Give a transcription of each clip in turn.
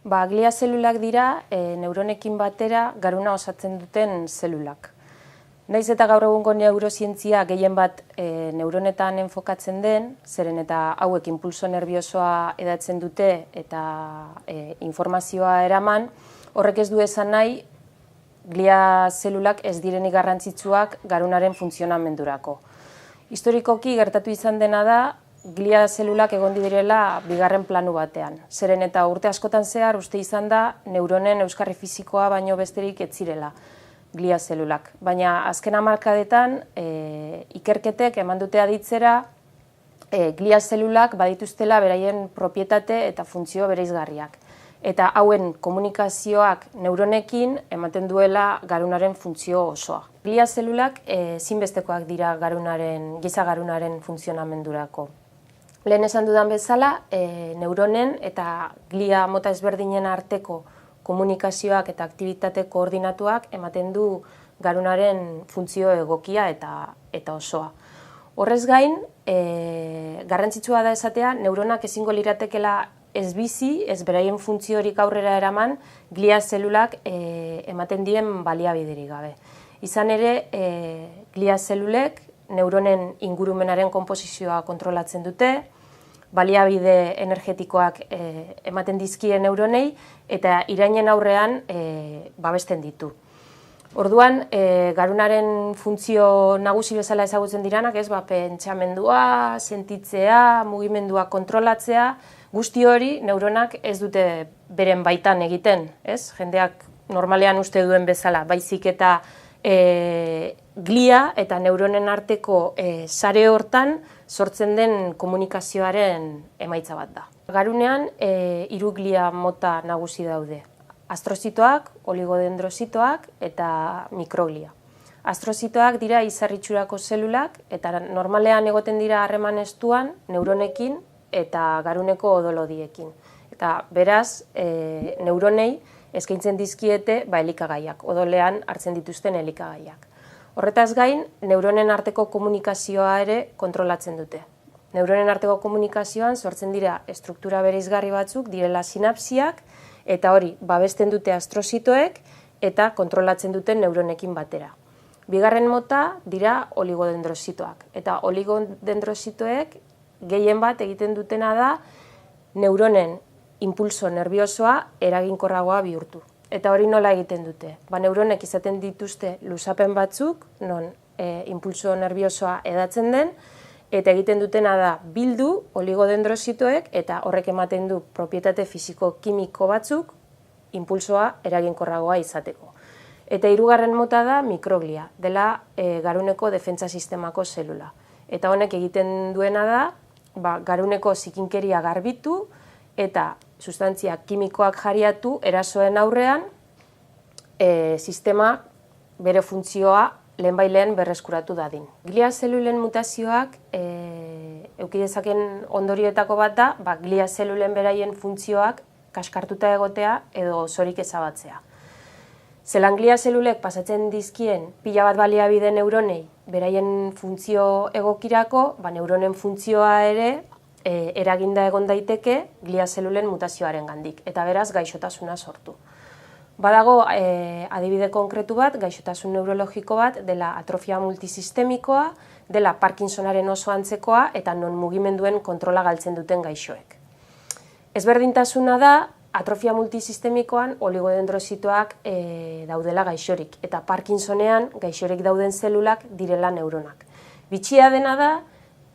Glia zelulak dira neuronekin batera garuna osatzen duten zelulak. Naiz eta gaur egungo neurozientzia gehien bat neuronetan enfokatzen den, zeren eta hauek impulso nerbiosoa edatzen dute eta informazioa eraman, horrek ez du esan nahi glia zelulak ez direnik garrantzitsuak garunaren funtzionamendurako. Historikoki gertatu izan dena da, glia zelulak egon direla bigarren planu batean. Zeren eta urte askotan zehar uste izan da neuronen euskarri fisikoa baino besterik ez zirela glia zelulak. Baina azken hamarkadetan ikerketek eman dute aditzera glia zelulak badituztela beraien propietate eta funtzio bereizgarriak. Eta hauen komunikazioak neuronekin ematen duela garunaren funtzio osoa. Glia zelulak ezinbestekoak dira giza garunaren funtzionamendurako. Lehen esan dudan bezala, neuronen eta glia mota ezberdinen arteko komunikazioak eta aktibitate koordinatuak ematen du garunaren funtzio egokia eta osoa. Horrez gain, garrantzitsua da esatea, neuronak ezingo liratekela ez bizi, ez beraien funtziorik aurrera eraman, glia zelulak ematen dien baliabiderik gabe. Izan ere, glia zelulek neuronen ingurumenaren konposizioa kontrolatzen dute, baliabide energetikoak ematen dizkie neuronei eta irainen aurrean babesten ditu. Orduan, garunaren funtzio nagusi bezala ezagutzen diranak, pentsamendua, sentitzea, mugimendua kontrolatzea, guzti hori neuronak ez dute beren baitan egiten, ez? Jendeak normalean uste duen bezala, baizik eta glia eta neuronen arteko sare hortan sortzen den komunikazioaren emaitza bat da. Garunean, 3 glia mota nagusi daude. Astrozitoak, oligodendrozitoak eta mikroglia. Astrozitoak dira izarritxurako zelulak eta normalean egoten dira harreman estuan neuronekin eta garuneko odolodiekin. Eta beraz, neuronei eskaintzen dizkiete elikagaiak, odolean hartzen dituzten elikagaiak. Horretaz gain, neuronen arteko komunikazioa ere kontrolatzen dute. Neuronen arteko komunikazioan sortzen dira estruktura bereizgarri batzuk, direla sinapsiak, eta hori babesten dute astrozitoek eta kontrolatzen duten neuronekin batera. Bigarren mota dira oligodendrozitoak. Eta oligodendrozitoek gehien bat egiten dutena da neuronen impulso nerbiosoa eraginkorragoa bihurtu. Eta hori nola egiten dute? Neuronek izaten dituzte luzapen batzuk, non impulso nerbiosoa edatzen den, eta egiten dutena da bildu oligodendrozitoek eta horrek ematen du propietate fisiko-kimiko batzuk impulsoa eraginkorragoa izateko. Eta 3. mota da mikroglia, dela garuneko defentsa sistemako zelula. Eta honek egiten duena da garuneko zikinkeria garbitu eta sustantzia kimikoak jariatu erasoen aurrean sistema bere funtzioa lehenbaileen berreskuratu dadin. Glia zelulen mutazioak eduki dezaken ondorioetako bat da, glia zelulen beraien funtzioak kaskartuta egotea edo osorik ezabatzea. Zelan glia zelulek pasatzen dizkien pila bat baliabide neuronei beraien funtzio egokirako, neuronen funtzioa ere eraginda egon daiteke glia zelulen mutazioaren gandik, eta beraz gaixotasuna sortu. Badago adibide konkretu bat, gaixotasun neurologiko bat, dela atrofia multisistemikoa, dela Parkinsonaren oso antzekoa eta non mugimenduen kontrola galtzen duten gaixoek. Ezberdintasuna da, atrofia multisistemikoan oligodendrozitoak daudela gaixorik, eta Parkinsonean gaixorik dauden zelulak direla neuronak. Bitxia dena da,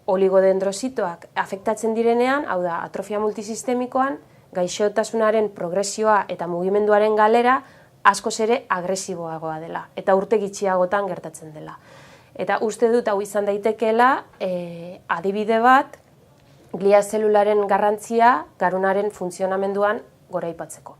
oligodendrozitoak afektatzen direnean, hau da, atrofia multisistemikoan, gaixotasunaren progresioa eta mugimenduaren galera askoz ere agresiboagoa dela, eta urte gitxiagotan gertatzen dela. Eta uste dut hau izan daitekeela adibide bat glia zelularen garrantzia garunaren funtzionamenduan goraipatzeko.